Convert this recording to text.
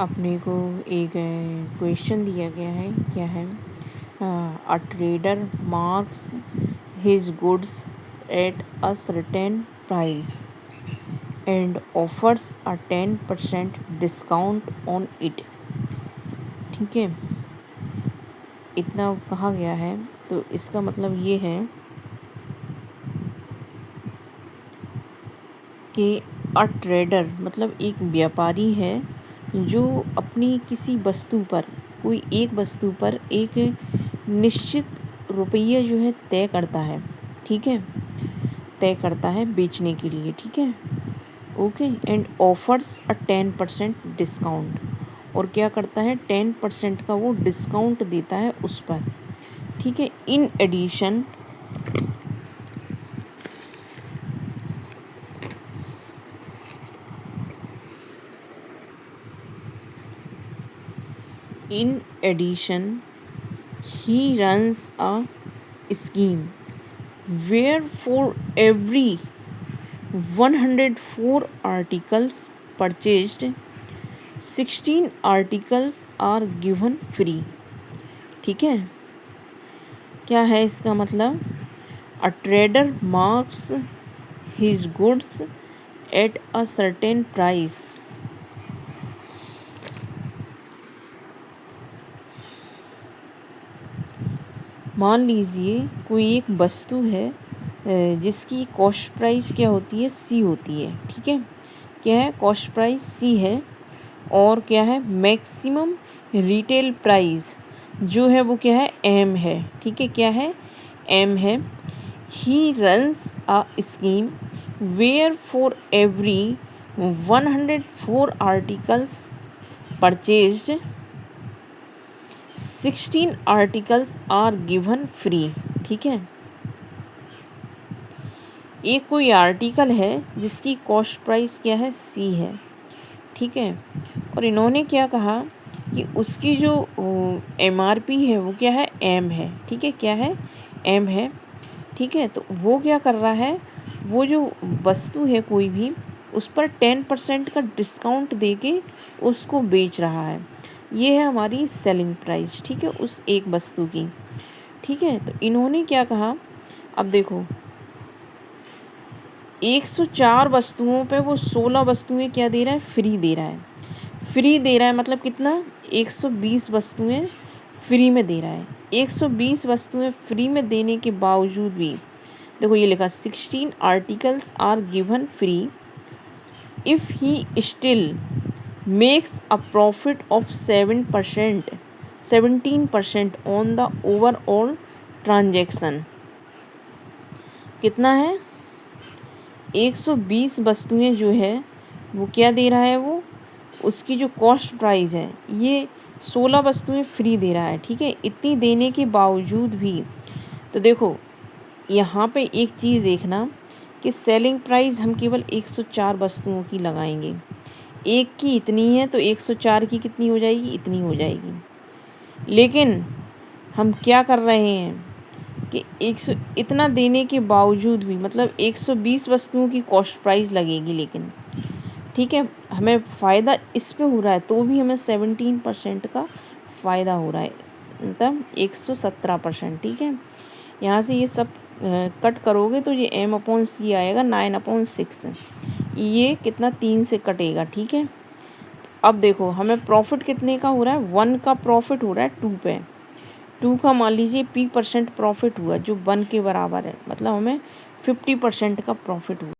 अपने को एक क्वेश्चन दिया गया है, क्या है, a trader marks his goods at a certain price and offers a 10% discount on it. ठीक है, इतना कहा गया है, तो इसका मतलब ये है कि अ ट्रेडर मतलब एक व्यापारी है जो अपनी किसी वस्तु पर, कोई एक वस्तु पर एक निश्चित रुपया जो है तय करता है। ठीक है, तय करता है बेचने के लिए। ठीक है, okay, and offers a 10% discount, और क्या करता है, 10% का वो डिस्काउंट देता है उस पर। ठीक है, in addition he runs a scheme where for every 104 articles purchased 16 articles are given free। ठीक है, क्या है इसका मतलब, a trader marks his goods at a certain price. मान लीजिए कोई एक वस्तु है जिसकी कॉस्ट प्राइस क्या होती है, सी होती है। ठीक है, क्या है, कॉस्ट प्राइस सी है, और क्या है, मैक्सिमम रिटेल प्राइस जो है वो क्या है, एम है। ठीक है, क्या है, एम है। He runs a scheme where for every 104 articles purchased 16 articles are given free. ठीक है, एक कोई आर्टिकल है जिसकी कॉस्ट प्राइस क्या है, सी है। ठीक है, और इन्होंने क्या कहा कि उसकी जो MRP है वो क्या है, एम है। ठीक है, क्या है, एम है। ठीक है, तो वो क्या कर रहा है, वो जो वस्तु है कोई भी, उस पर 10% का डिस्काउंट देके उसको बेच रहा है। ये है हमारी सेलिंग प्राइस। ठीक है, उस एक वस्तु की। ठीक है, तो इन्होंने क्या कहा, अब देखो 104 वस्तुओं पे वो 16 वस्तुएं क्या दे रहा है, फ्री दे रहा है। फ्री दे रहा है मतलब कितना, 120 वस्तुएं फ्री में दे रहा है। 120 वस्तुएं फ्री में देने के बावजूद भी देखो ये लिखा 16 articles are given free if he still makes a profit of 17% on the overall transaction. कितना है, 120 वस्तुएं जो है वो क्या दे रहा है, वो उसकी जो कॉस्ट प्राइस है ये 16 वस्तुएं फ्री दे रहा है। ठीक है, इतनी देने के बावजूद भी, तो देखो यहाँ पे एक चीज़ देखना कि सेलिंग प्राइस हम केवल 104 वस्तुओं की लगाएंगे। एक की इतनी है तो 104 की कितनी हो जाएगी, इतनी हो जाएगी। लेकिन हम क्या कर रहे हैं कि 100 इतना देने के बावजूद भी, मतलब 120 वस्तुओं की कॉस्ट प्राइस लगेगी, लेकिन ठीक है हमें फ़ायदा इस पे हो रहा है, तो भी हमें 17% का फ़ायदा हो रहा है, मतलब 117%। ठीक है, यहाँ से ये सब कट करोगे तो ये M/C आएगा 9/6। ये कितना, 3 से कटेगा। ठीक है, अब देखो हमें प्रॉफिट कितने का हो रहा है, 1 का प्रॉफिट हो रहा है 2 पे। 2 का मान लीजिए P% प्रॉफिट हुआ जो 1 के बराबर है, मतलब हमें 50% का प्रॉफिट हुआ।